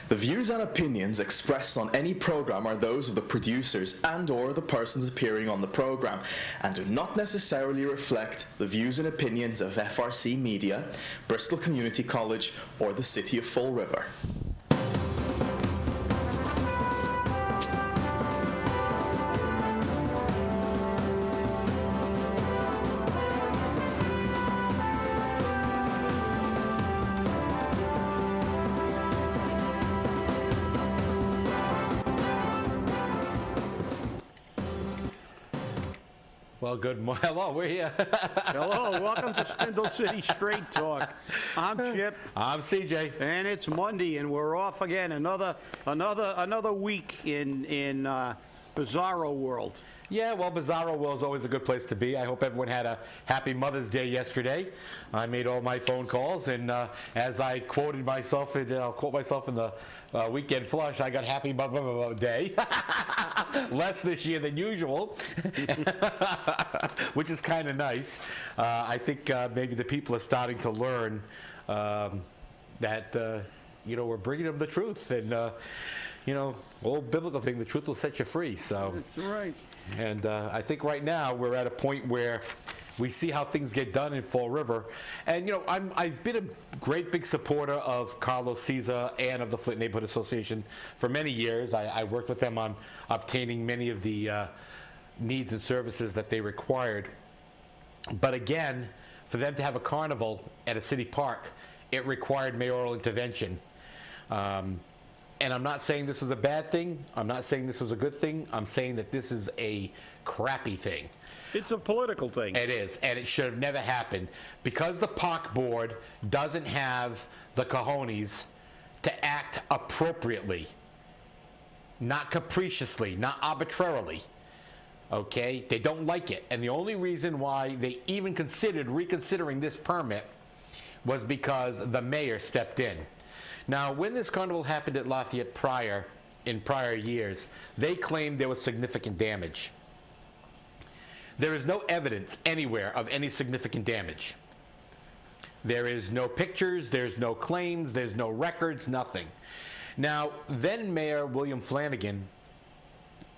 The views and opinions expressed on any program are those of the producers and/or the persons appearing on the program, and do not necessarily reflect the views and opinions of FRC Media, Bristol Community College, or the City of Fall River. Well, good morning. Hello, we're here. Hello, welcome to Spindle City Straight Talk. I'm Chip. I'm CJ. And it's Monday, and we're off again. Another week in Bizarro World. Yeah, well, Bizarro World is always a good place to be. I hope everyone had a happy Mother's Day yesterday. I made all my phone calls, and as I quoted myself, and I'll quote myself in the weekend flush, I got happy Mother's Day. Less this year than usual, which is kind of nice. I think maybe the people are starting to learn that, we're bringing them the truth. And, old biblical thing, the truth will set you free. So that's right. And I think right now we're at a point where we see how things get done in Fall River. And, I've been a great big supporter of Carlos Caesar and of the Flint Neighborhood Association for many years. I worked with them on obtaining many of the needs and services that they required. But again, for them to have a carnival at a city park, it required mayoral intervention. And I'm not saying this was a bad thing. I'm not saying this was a good thing. I'm saying that this is a crappy thing. It's a political thing. It is, and it should have never happened. Because the park board doesn't have the cahones to act appropriately, not capriciously, not arbitrarily, okay? They don't like it. And the only reason why they even considered reconsidering this permit was because the mayor stepped in. Now, when this carnival happened at Lafayette in prior years, they claimed there was significant damage. There is no evidence anywhere of any significant damage. There is no pictures, there's no claims, there's no records, nothing. Now, then Mayor William Flanagan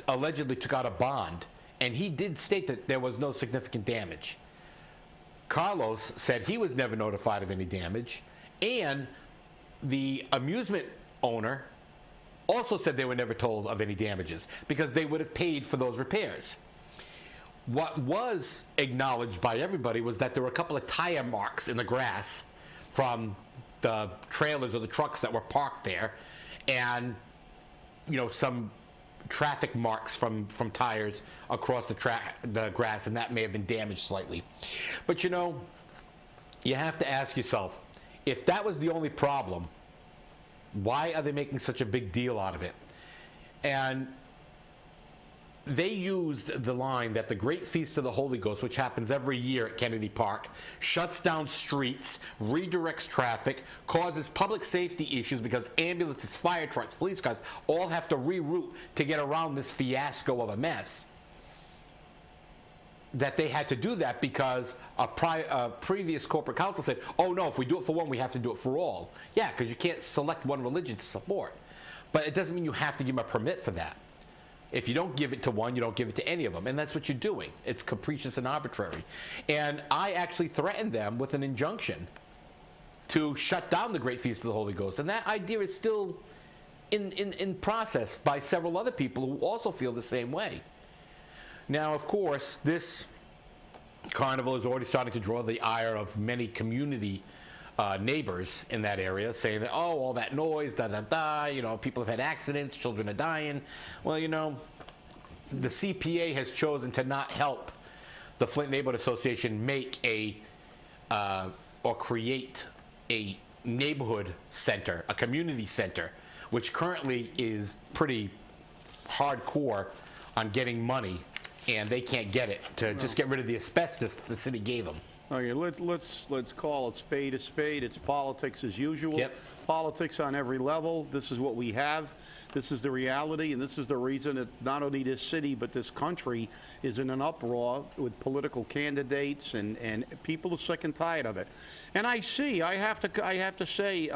allegedly took out a bond, and he did state that there was no significant damage. Carlos said he was never notified of any damage, and the amusement owner also said they were never told of any damages because they would have paid for those repairs. What was acknowledged by everybody was that there were a couple of tire marks in the grass from the trailers or the trucks that were parked there, and some traffic marks from tires across the grass, and that may have been damaged slightly. But you have to ask yourself, if that was the only problem, why are they making such a big deal out of it? And they used the line that the Great Feast of the Holy Ghost, which happens every year at Kennedy Park, shuts down streets, redirects traffic, causes public safety issues because ambulances, fire trucks, police cars all have to reroute to get around this fiasco of a mess. That they had to do that because a previous corporate council said, oh no, if we do it for one, we have to do it for all. Yeah, because you can't select one religion to support. But it doesn't mean you have to give them a permit for that. If you don't give it to one, you don't give it to any of them. And that's what you're doing. It's capricious and arbitrary. And I actually threatened them with an injunction to shut down the Great Feast of the Holy Ghost. And that idea is still in process by several other people who also feel the same way. Now, of course, this carnival is already starting to draw the ire of many community neighbors in that area, saying that, oh, all that noise, people have had accidents, children are dying. Well, the CPA has chosen to not help the Flint Neighborhood Association make or create a neighborhood center, a community center, which currently is pretty hardcore on getting money, and they can't get it to just get rid of the asbestos the city gave them. Okay, let's call it spade a spade. It's politics as usual. Yep. Politics on every level. This is what we have. This is the reality, and this is the reason that not only this city but this country is in an uproar with political candidates, and people are sick and tired of it. And I have to say,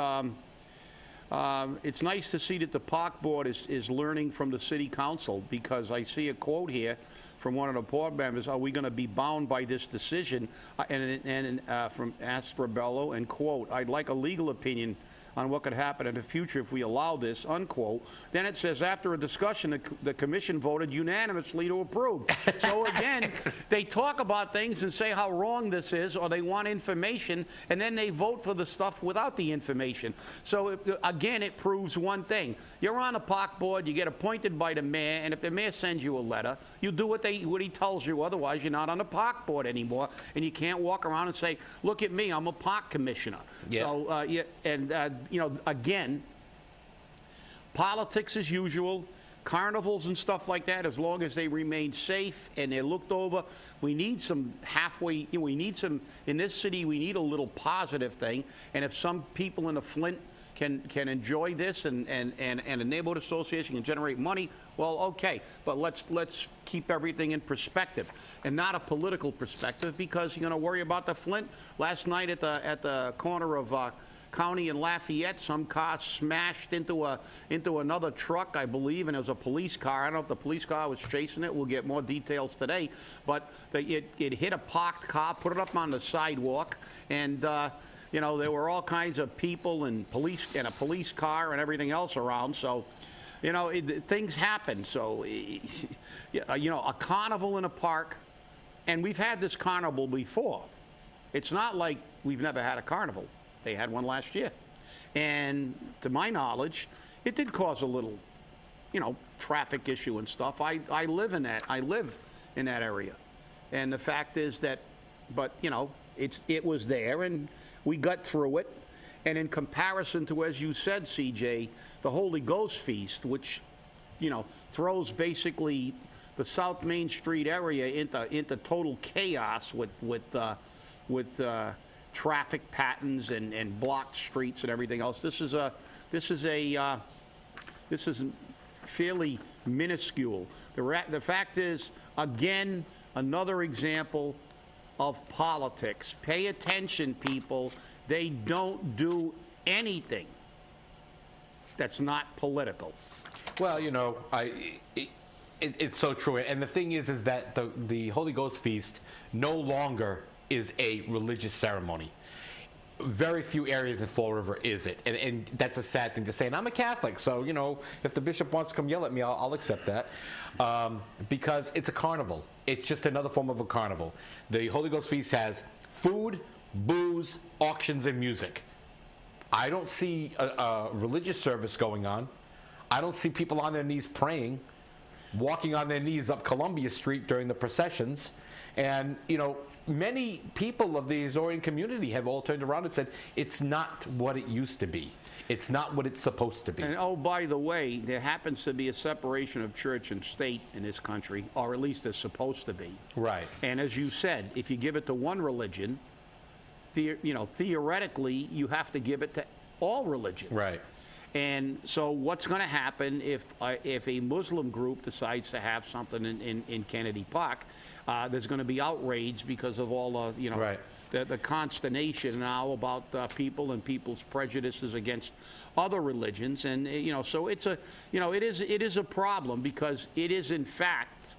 It's nice to see that the park board is learning from the city council, because I see a quote here from one of the board members: "Are we going to be bound by this decision?" From Astrabello, and quote, "I'd like a legal opinion on what could happen in the future if we allow this," unquote. Then it says, after a discussion, the commission voted unanimously to approve. So again, they talk about things and say how wrong this is, or they want information, and then they vote for the stuff without the information. So again, it proves one thing. You're on a park board, you get appointed by the mayor, and if the mayor sends you a letter, you do what he tells you. Otherwise, you're not on the park board anymore, and you can't walk around and say, "Look at me, I'm a park commissioner." Yeah. So, again, politics as usual, carnivals and stuff like that, as long as they remain safe and they're looked over. We need some halfway, we need some, in this city, we need a little positive thing. And if some people in the Flint can enjoy this, and a neighborhood association can generate money, well, okay. But let's keep everything in perspective, and not a political perspective, because you're going to worry about the Flint. Last night at the corner of County and Lafayette, some car smashed into another truck, I believe, and it was a police car. I don't know if the police car was chasing it. We'll get more details today. But it hit a parked car, put it up on the sidewalk, and there were all kinds of people and a police car and everything else around. So, things happen. So, a carnival in a park, and we've had this carnival before. It's not like we've never had a carnival. They had one last year. And to my knowledge, it did cause a little, traffic issue and stuff. I live in that area. And the fact is that, but, it was there, and we got through it. And in comparison to, as you said, CJ, the Holy Ghost Feast, which, throws basically the South Main Street area into total chaos with traffic patterns and blocked streets and everything else. This is fairly minuscule. The fact is, again, another example of politics. Pay attention, people. They don't do anything that's not political. Well, it's so true. And the thing is that the Holy Ghost Feast no longer is a religious ceremony. Very few areas in Fall River is it, and that's a sad thing to say. And I'm a Catholic, so if the bishop wants to come yell at me, I'll accept that, because it's a carnival. It's just another form of a carnival. The Holy Ghost Feast has food, booze, auctions, and music. I don't see a religious service going on. I don't see people on their knees praying, walking on their knees up Columbia Street during the processions. And, many people of the Azorean community have all turned around and said, it's not what it used to be. It's not what it's supposed to be. And, oh, by the way, there happens to be a separation of church and state in this country, or at least there's supposed to be. Right. And as you said, if you give it to one religion, theoretically, you have to give it to all religions. Right. And so what's going to happen if a Muslim group decides to have something in Kennedy Park? There's going to be outrage because of all the, right. the consternation now about people and people's prejudices against other religions. And, so it's it is a problem, because it is, in fact,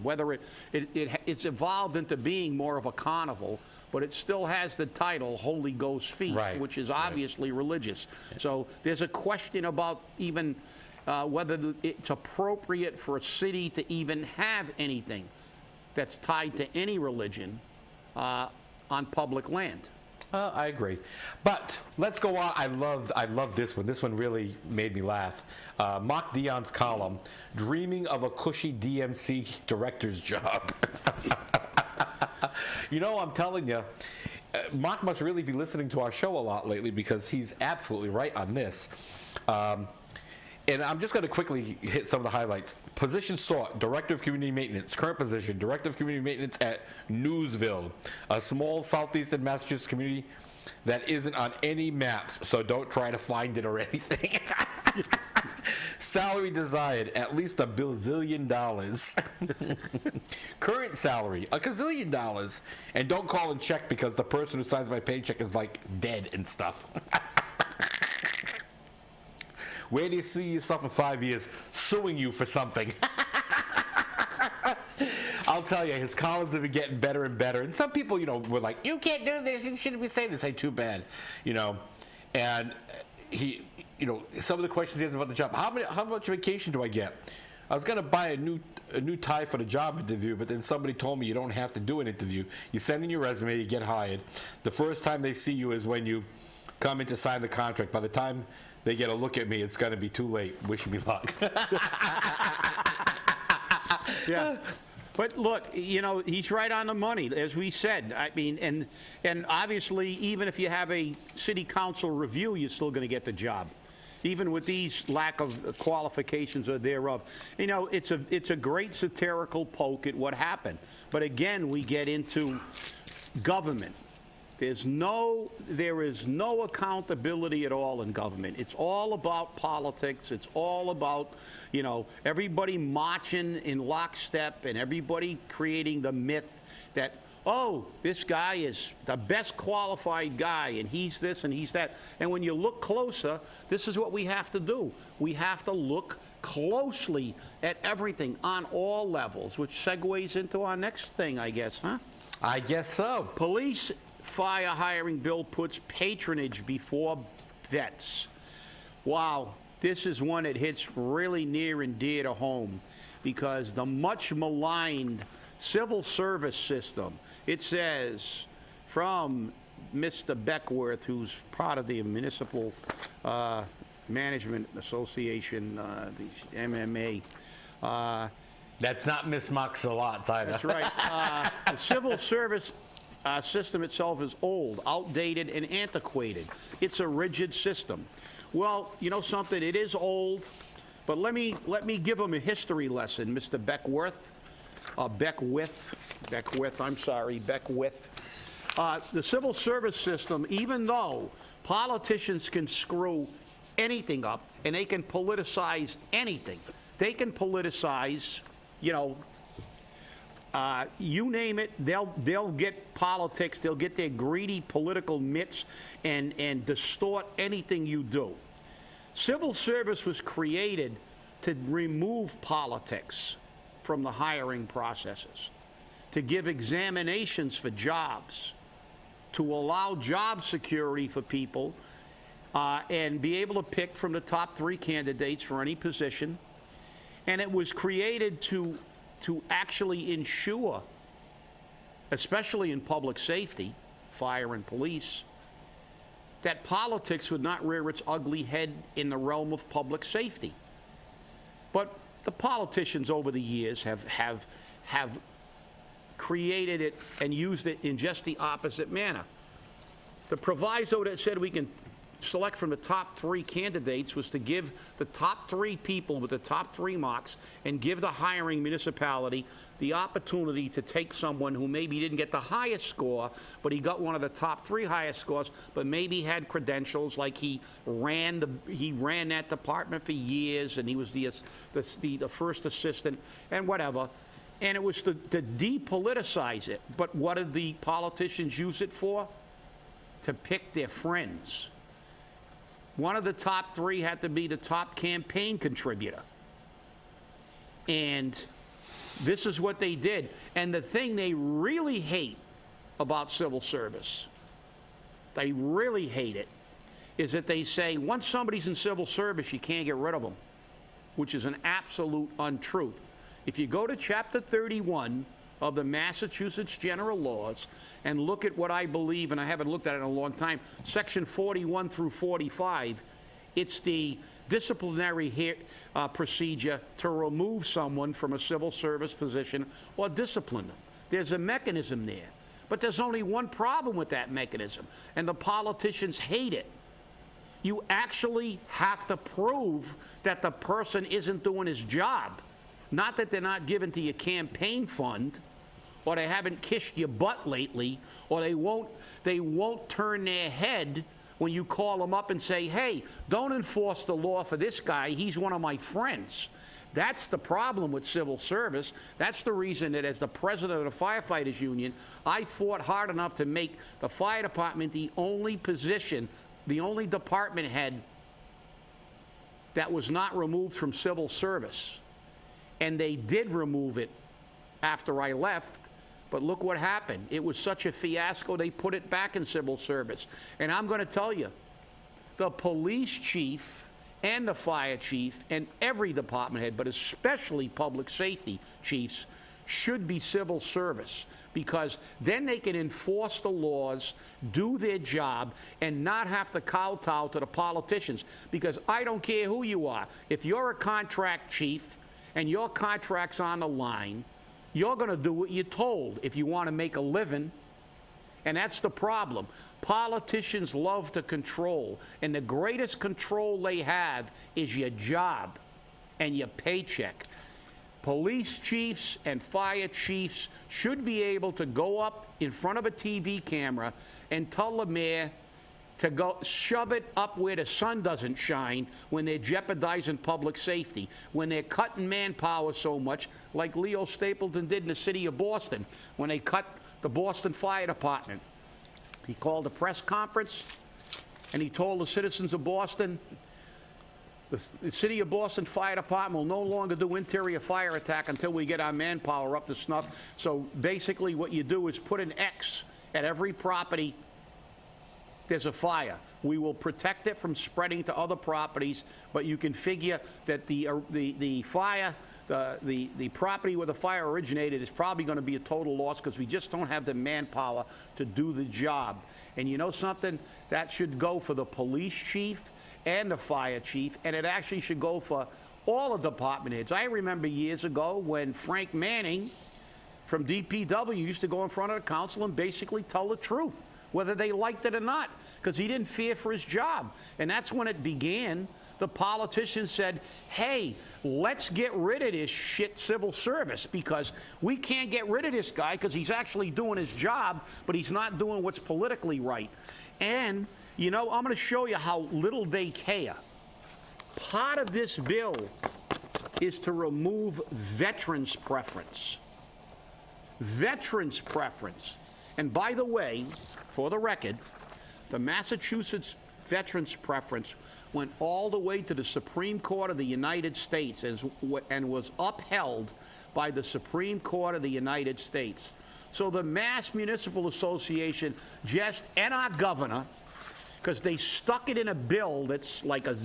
whether it's evolved into being more of a carnival, but it still has the title Holy Ghost Feast, right. which is obviously religious. So there's a question about even whether it's appropriate for a city to even have anything that's tied to any religion on public land. I agree. But let's go on. I love this one. This one really made me laugh. Marc Dion's column, Dreaming of a Cushy DMC Director's Job. I'm telling you, Marc must really be listening to our show a lot lately, because he's absolutely right on this. And I'm just going to quickly hit some of the highlights. Position sought, Director of Community Maintenance. Current position, Director of Community Maintenance at Newsville, a small southeastern Massachusetts community that isn't on any maps, so don't try to find it or anything. Salary desired, at least $1 billion. Current salary, $1 gazillion. And don't call and check, because the person who signs my paycheck is like dead and stuff. Where do you see yourself in 5 years? Suing you for something. I'll tell you, his columns have been getting better and better. And some people, were like, you can't do this, you shouldn't be saying this, ain't too bad, And he, some of the questions he has about the job, how much vacation do I get? I was going to buy a new tie for the job interview, but then somebody told me you don't have to do an interview. You send in your resume, you get hired. The first time they see you is when you come in to sign the contract. By the time they get a look at me, it's going to be too late. Wish me luck. Yeah. But look, he's right on the money, as we said. I mean, and obviously, even if you have a city council review, you're still going to get the job, even with these lack of qualifications or thereof. It's a great satirical poke at what happened. But again, we get into government. There is no accountability at all in government. It's all about politics. It's all about, everybody marching in lockstep and everybody creating the myth that, oh, this guy is the best qualified guy and he's this and he's that. And when you look closer, this is what we have to do. We have to look closely at everything on all levels, which segues into our next thing, I guess, huh? I guess so. Police fire hiring bill puts patronage before vets. Wow, this is one that hits really near and dear to home because the much maligned civil service system, it says from Mr. Beckworth, who's part of the Municipal Management Association, the MMA. That's not Miss Moxalot's either. That's right. The civil service system itself is old, outdated, and antiquated. It's a rigid system. Well, you know something? It is old, but let me give him a history lesson, Mr. Beckwith. Beckwith. The civil service system, even though politicians can screw anything up and they can politicize anything, they can politicize, you name it, they'll get politics, they'll get their greedy political mitts and distort anything you do. Civil service was created to remove politics from the hiring processes, to give examinations for jobs, to allow job security for people, and be able to pick from the top 3 candidates for any position. And it was created to actually ensure, especially in public safety, fire and police, that politics would not rear its ugly head in the realm of public safety. But the politicians over the years have created it and used it in just the opposite manner. The proviso that said we can select from the top 3 candidates was to give the top 3 people with the top 3 marks and give the hiring municipality the opportunity to take someone who maybe didn't get the highest score, but he got one of the top 3 highest scores, but maybe had credentials like he ran that department for years and he was the first assistant and whatever. And it was to depoliticize it. But what did the politicians use it for? To pick their friends. One of the top 3 had to be the top campaign contributor. And this is what they did. And the thing they really hate about civil service, they really hate it, is that they say once somebody's in civil service, you can't get rid of them, which is an absolute untruth. If you go to Chapter 31 of the Massachusetts General Laws and look at what I believe, and I haven't looked at it in a long time, Section 41 through 45, it's the disciplinary procedure to remove someone from a civil service position or discipline them. There's a mechanism there. But there's only one problem with that mechanism, and the politicians hate it. You actually have to prove that the person isn't doing his job. Not that they're not given to your campaign fund, or they haven't kissed your butt lately, or they won't turn their head when you call them up and say, hey, don't enforce the law for this guy, he's one of my friends. That's the problem with civil service. That's the reason that as the president of the Firefighters Union, I fought hard enough to make the fire department the only position, the only department head that was not removed from civil service. And they did remove it after I left, but look what happened. It was such a fiasco, they put it back in civil service. And I'm going to tell you, the police chief and the fire chief and every department head, but especially public safety chiefs, should be civil service, because then they can enforce the laws, do their job, and not have to kowtow to the politicians. Because I don't care who you are. If you're a contract chief and your contract's on the line, you're going to do what you're told if you want to make a living. And that's the problem. Politicians love to control, and the greatest control they have is your job and your paycheck. Police chiefs and fire chiefs should be able to go up in front of a TV camera and tell the mayor to go shove it up where the sun doesn't shine when they're jeopardizing public safety, when they're cutting manpower so much, like Leo Stapleton did in the city of Boston, when they cut the Boston Fire Department. He called a press conference, and he told the citizens of Boston, the city of Boston Fire Department will no longer do interior fire attack until we get our manpower up to snuff. So basically what you do is put an X at every property there's a fire. We will protect it from spreading to other properties, but you can figure that the fire, the property where the fire originated is probably going to be a total loss, because we just don't have the manpower to do the job. And you know something? That should go for the police chief and the fire chief, and it actually should go for all the department heads. I remember years ago when Frank Manning from DPW used to go in front of the council and basically tell the truth, whether they liked it or not, because he didn't fear for his job. And that's when it began. The politicians said, hey, let's get rid of this shit civil service, because we can't get rid of this guy because he's actually doing his job, but he's not doing what's politically right. And, you know, I'm going to show you how little they care. Part of this bill is to remove veterans' preference. Veterans' preference. And by the way, for the record, the Massachusetts veterans' preference went all the way to the Supreme Court of the United States and was upheld by the Supreme Court of the United States. So the Mass Municipal Association and our governor, because they stuck it in a bill that's like a,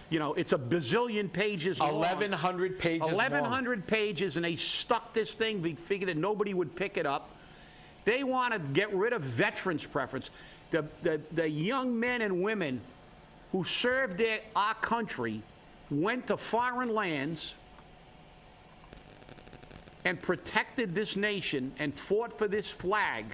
you know, it's a bazillion pages long. 1,100 pages 1,100 pages, and they stuck this thing. They figured that nobody would pick it up. They want to get rid of veterans' preference. The young men and women who served our country, went to foreign lands and protected this nation and fought for this flag,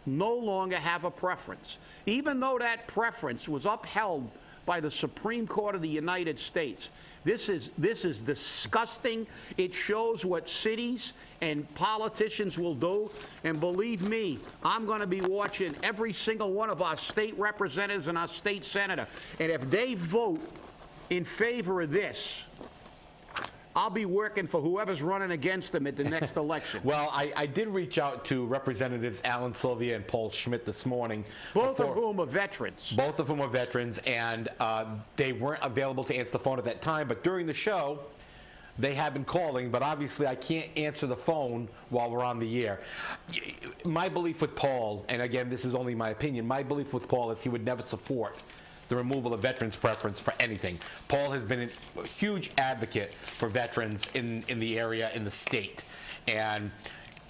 no longer have a preference. Even though that preference was upheld by the Supreme Court of the United States. This is disgusting. It shows what cities and politicians will do. And believe me, I'm going to be watching every single one of our state representatives and our state senator. And if they vote in favor of this, I'll be working for whoever's running against them at the next election. Well, I did reach out to Representatives Alan Sylvia and Paul Schmidt this morning. Both of whom are veterans. Both of whom are veterans, and they weren't available to answer the phone at that time. But during the show, they have been calling, but obviously I can't answer the phone while we're on the air. My belief with Paul, and again, this is only my opinion, my belief with Paul is he would never support the removal of veterans' preference for anything. Paul has been a huge advocate for veterans in the area, in the state, and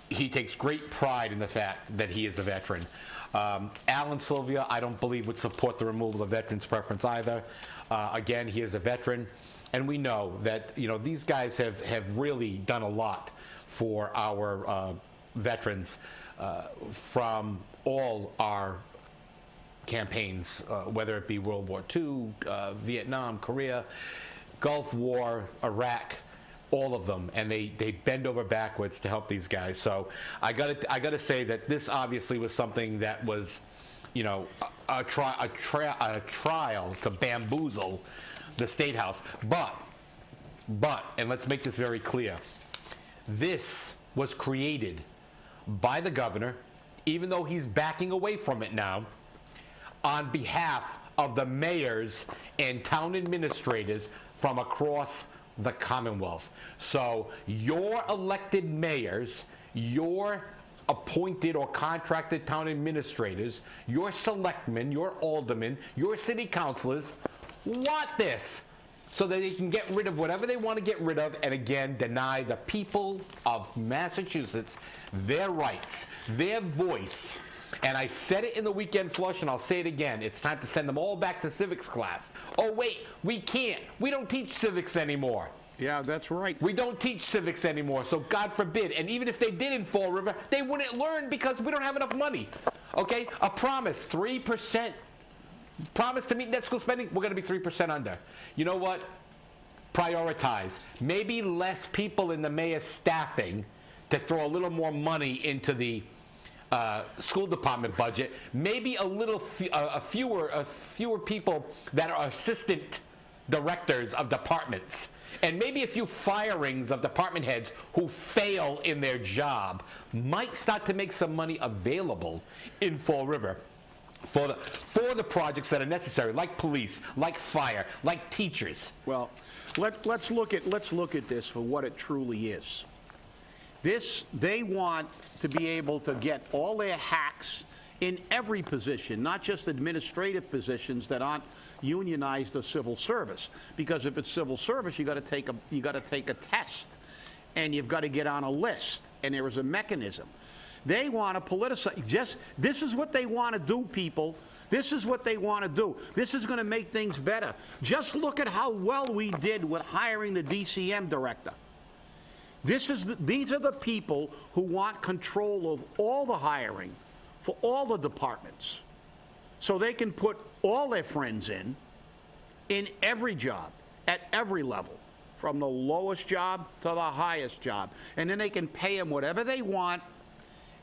he takes great pride in the fact that he is a veteran. Alan Sylvia, I don't believe, would support the removal of veterans' preference either. Again, he is a veteran, and we know that, you know, these guys have really done a lot for our veterans from all our campaigns, whether it be World War II, Vietnam, Korea, Gulf War, Iraq, all of them, and they bend over backwards to help these guys. So I gotta say that this obviously was something that was, you know, a trial to bamboozle the State House. But, and let's make this very clear, this was created by the governor, even though he's backing away from it now, on behalf of the mayors and town administrators from across the Commonwealth. So your elected mayors, your appointed or contracted town administrators, your selectmen, your aldermen, your city councilors want this so that they can get rid of whatever they want to get rid of, and again, deny the people of Massachusetts their rights, their voice. And I said it in the weekend flush, and I'll say it again. It's time to send them all back to civics class. Oh, wait, we can't. We don't teach civics anymore. Yeah, that's right. We don't teach civics anymore, so God forbid. And even if they did in Fall River, they wouldn't learn because we don't have enough money. Okay? A promise, 3%. Promise to meet net school spending, we're going to be 3% under. You know what? Prioritize. Maybe less people in the mayor's staffing to throw a little more money into the school department budget. Maybe a little fewer people that are assistant directors of departments. And maybe a few firings of department heads who fail in their job might start to make some money available in Fall River for the projects that are necessary, like police, like fire, like teachers. Well, let's look at this for what it truly is. They want to be able to get all their hacks in every position, not just administrative positions that aren't unionized or civil service. Because if it's civil service, you got to take a test, and you've got to get on a list, and there is a mechanism. They want to politicize. This is what they want to do, people. This is what they want to do. This is going to make things better. Just look at how well we did with hiring the DCM director. These are the people who want control of all the hiring for all the departments, so they can put all their friends in every job, at every level, from the lowest job to the highest job. And then they can pay them whatever they want.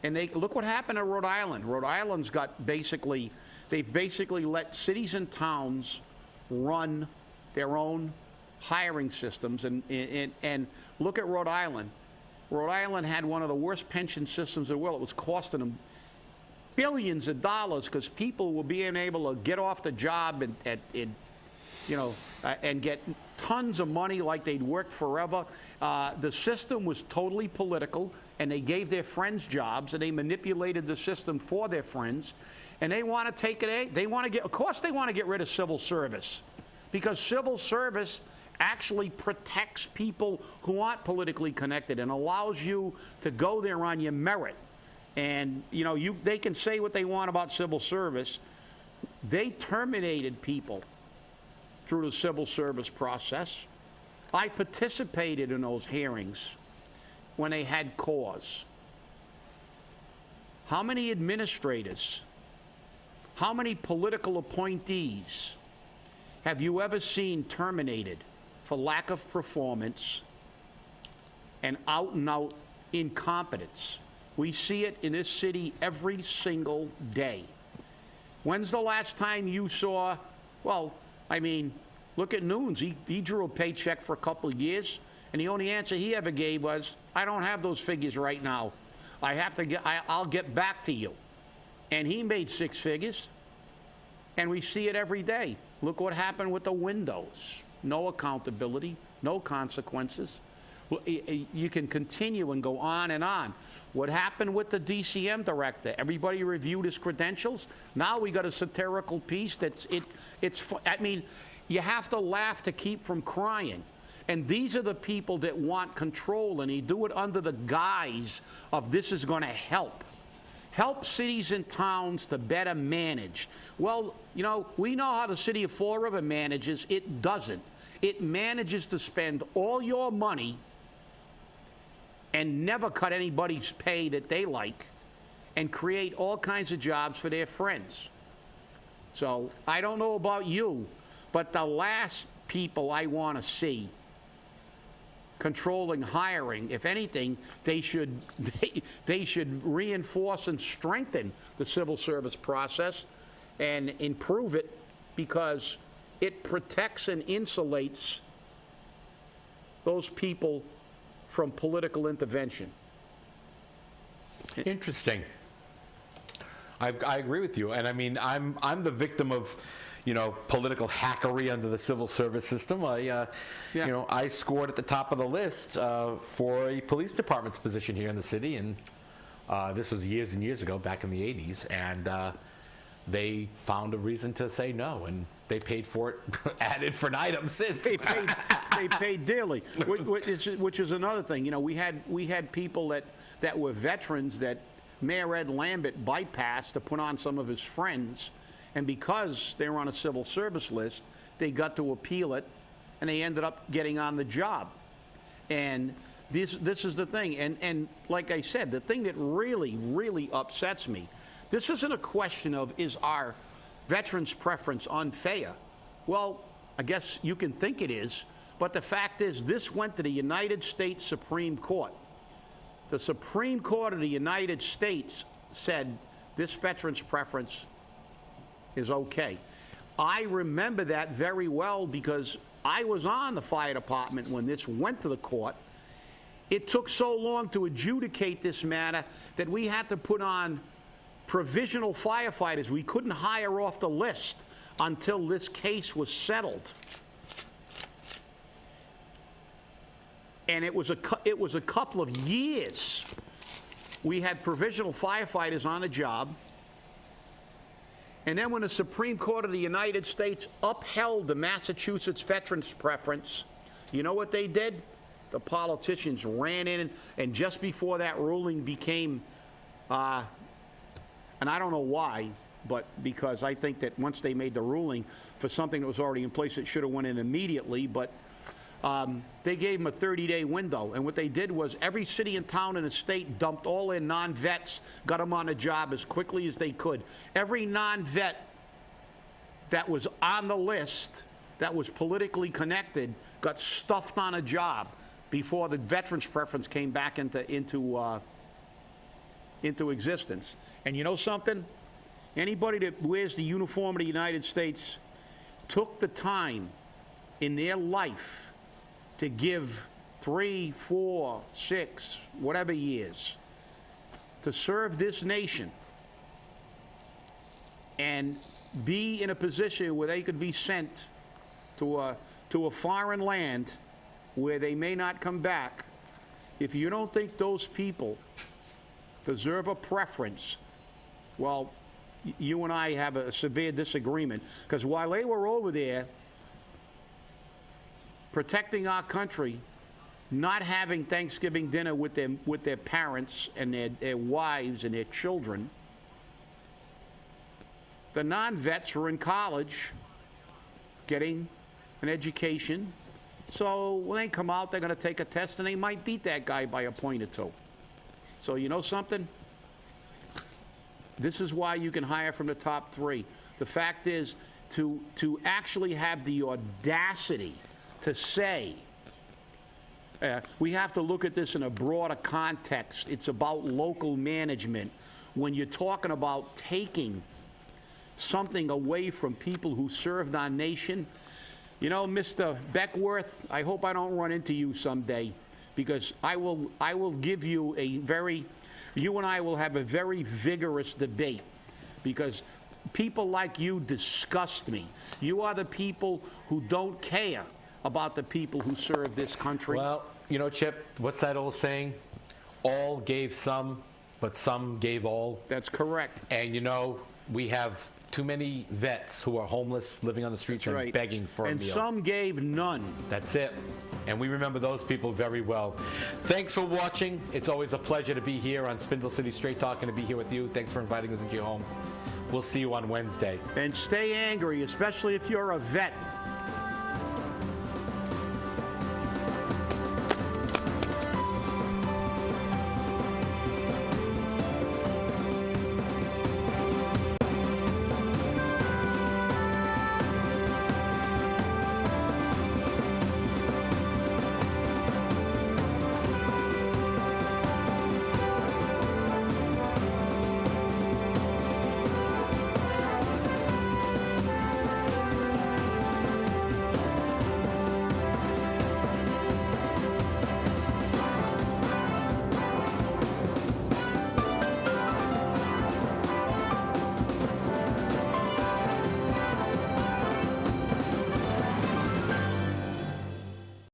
And look what happened to Rhode Island. Rhode Island's got they've basically let cities and towns run their own hiring systems. And look at Rhode Island. Rhode Island had one of the worst pension systems in the world. It was costing them billions of dollars because people were being able to get off the job and get tons of money like they'd worked forever. The system was totally political, and they gave their friends jobs, and they manipulated the system for their friends. And they want to take it. Of course, they want to get rid of civil service, because civil service actually protects people who aren't politically connected and allows you to go there on your merit. And they can say what they want about civil service. They terminated people through the civil service process. I participated in those hearings when they had cause. How many administrators, how many political appointees have you ever seen terminated for lack of performance and out incompetence? We see it in this city every single day. When's the last time you saw, look at Nunes. He drew a paycheck for a couple of years, and the only answer he ever gave was, I don't have those figures right now. I'll get back to you. And he made 6 figures, and we see it every day. Look what happened with the windows. No accountability, no consequences. You can continue and go on and on. What happened with the DCM director? Everybody reviewed his credentials. Now we got a satirical piece you have to laugh to keep from crying. And these are the people that want control, and they do it under the guise of this is going to help cities and towns to better manage. Well, we know how the city of Fall River manages. It doesn't. It manages to spend all your money and never cut anybody's pay that they like, and create all kinds of jobs for their friends. So I don't know about you, but the last people I want to see controlling hiring, if anything, they should reinforce and strengthen the civil service process and improve it, because it protects and insulates those people from political intervention. Interesting. I agree with you, and I'm the victim of, political hackery under the civil service system, I scored at the top of the list for a police department's position here in the city, and this was years and years ago, back in the 80s, and they found a reason to say no, and they paid for it ad infinitum since. They paid dearly, which is another thing. We had people that were veterans that Mayor Ed Lambert bypassed to put on some of his friends, and because they were on a civil service list, they got to appeal it, and they ended up getting on the job. And this is the thing, and like I said, the thing that really, really upsets me, this isn't a question of, is our veterans' preference unfair? Well, I guess you can think it is, but the fact is, this went to the United States Supreme Court. The Supreme Court of the United States said this veterans' preference is okay. I remember that very well because I was on the fire department when this went to the court. It took so long to adjudicate this matter that we had to put on provisional firefighters. We couldn't hire off the list until this case was settled. And it was a couple of years. We had provisional firefighters on the job. And then when the Supreme Court of the United States upheld the Massachusetts veterans preference, you know what they did? The politicians ran in, and just before that ruling became, and I don't know why, but because I think that once they made the ruling for something that was already in place, it should have went in immediately, but they gave them a 30-day window. And what they did was every city and town in the state dumped all their non-vets, got them on a job as quickly as they could. Every non-vet that was on the list that was politically connected got stuffed on a job before the veterans preference came back into existence. And you know something? Anybody that wears the uniform of the United States took the time in their life to give 3, 4, 6, whatever years to serve this nation and be in a position where they could be sent to a foreign land where they may not come back. If you don't think those people deserve a preference, well, you and I have a severe disagreement, because while they were over there protecting our country, not having Thanksgiving dinner with their parents and their wives and their children, the non-vets were in college getting an education. So when they come out, they're going to take a test, and they might beat that guy by a point or two. So you know something? This is why you can hire from the top 3. The fact is, to actually have the audacity to say, we have to look at this in a broader context. It's about local management. When you're talking about taking something away from people who served our nation, you know, Mr. Beckworth, I hope I don't run into you someday, because I will give you you and I will have a very vigorous debate, because people like you disgust me. You are the people who don't care about the people who serve this country. Well, you know, Chip, what's that old saying? All gave some, but some gave all. That's correct. And, you know, we have too many vets who are homeless, living on the streets, That's and right. begging for a meal. And some gave none. That's it. And we remember those people very well. Thanks for watching. It's always a pleasure to be here on Spindle City Straight Talk and to be here with you. Thanks for inviting us into your home. We'll see you on Wednesday. And stay angry, especially if you're a vet.